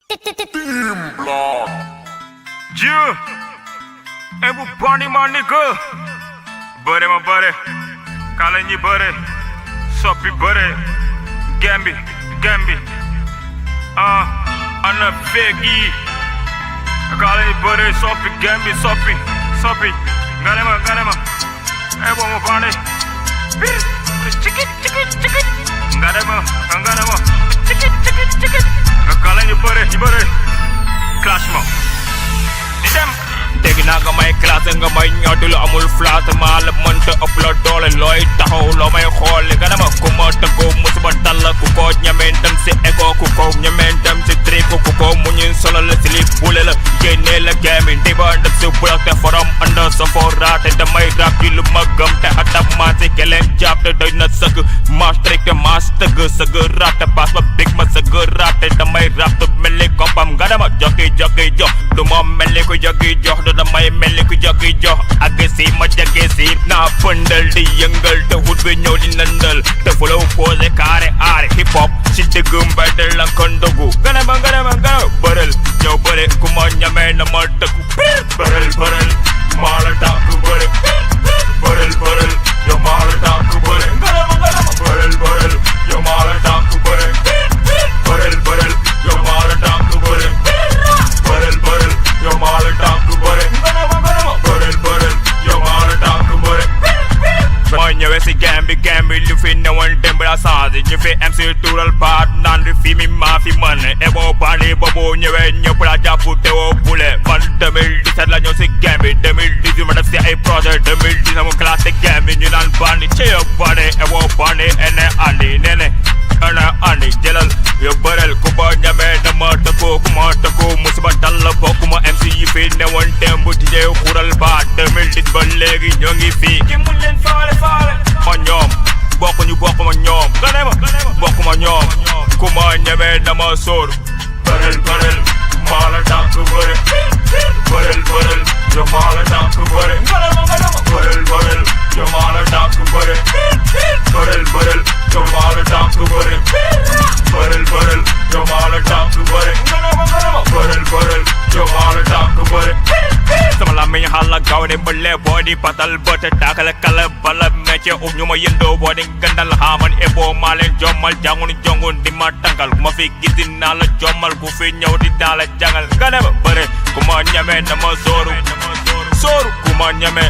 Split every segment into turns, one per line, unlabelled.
Team Block. Yeah. Everybody, my nigga. Buddy, my buddy. Calling you buddy. Soppy buddy. Gambi. I'm a figgy. Calling you buddy. Soppy, Gambi, Soppy. Got him. Everyone, my body. Chicken. Got him. Chicken. Calling you buddy. Clash mo. Dégg naa nga may classe nga may ñodulu amul flatte maa la mënta ëpp la doole looy taxaw loo may xool nga ne ma ku ma tëggoo musiba dal la ku ko ñemeen dem si égo ku ko ñemeen dem si trico ku ko mu ñuy solo la si li bule la génnee la game ndi ba def si bulak te forom anda sa foo raate damay rap yi lu ma gëm te atab maa si keleen jàpp te doy na sëgg maas strict maas tëgg sëgg raate paas ba big ma sëgg raate damay rap te mel ni kompam nga ne ma jokki jox du ma mel ni ku jokki jox damay mel ni ku jokki jox ak si ma jage si naa pëndal di yëngal te wut bi ñëw di nëndal te flow posé carré aare hip hop si dëgg mbedd la ko ndogu gana ma bërël ñëw bëre ku ma ñamee na ma tëkku bërël maa la tàkk bëre bërël yow maa la tàkk bëre gana ma bërël yow maa la tàkk bëre bërël yow maa la tàkk bëre bërël yow maa la tàkk bëre mooy ñëwee si game bi lu fi newoon démb la changé ñu fi MC tuural baat naan di fi mi maa fi mën ebo bandi boobu ñëwee ñëpp la jàpp teewoo bule man 2017 la ñëw si game bi 2018 ma def si ay projet 2019 mu classé game bi ñu naan bandi ci yow bandi ebo bandi ene andi jëlal yow bërel ku ba ñamee dama tëkkoo ku ma tëkkoo musiba dal la bokku ma MC yi fi newoon démb di jeew xuural baat 2010 ba léegi ñoo ngi fii ki mun leen faale ma ñoom bokkuñu bokk ma ñoom bokk ma ñoom ku ma ñemee dama sóor bërel maa la tàkk bëre bërel yow maa la tàkk bëre bërel yow maa la tàkk bëre bërel yow maa la tàkk bëre bërel yow maa la tàkk bëre bërel yow maa la tàkk bëre sama làmmiñ xala gaw ne mbële boo di patal bëte taakale kala bala métier ñu ma yëndoo boo di gandal xaaman ebo maa leen jommal jongun di ma tàngal ku ma fi gis dinaa la jommal ku fi ñëw di daa la jangal nga ne ma bëre ku ma ñeme na ma sóoru ku ma ñeme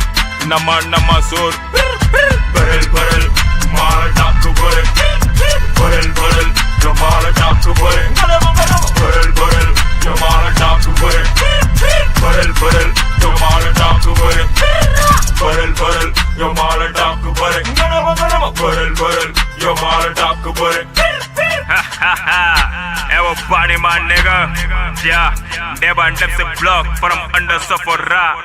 na ma sóor bërel maa la tàkk bëre bërel yow maa la tàkk bëre bërel yow maa la tàkk bëre bërel yow maa la tàkk bëre bërel yow maa la tàkk bëre bërel yow maa la tàkk bëre everybody my nigga yeah never step the block from under suffer rap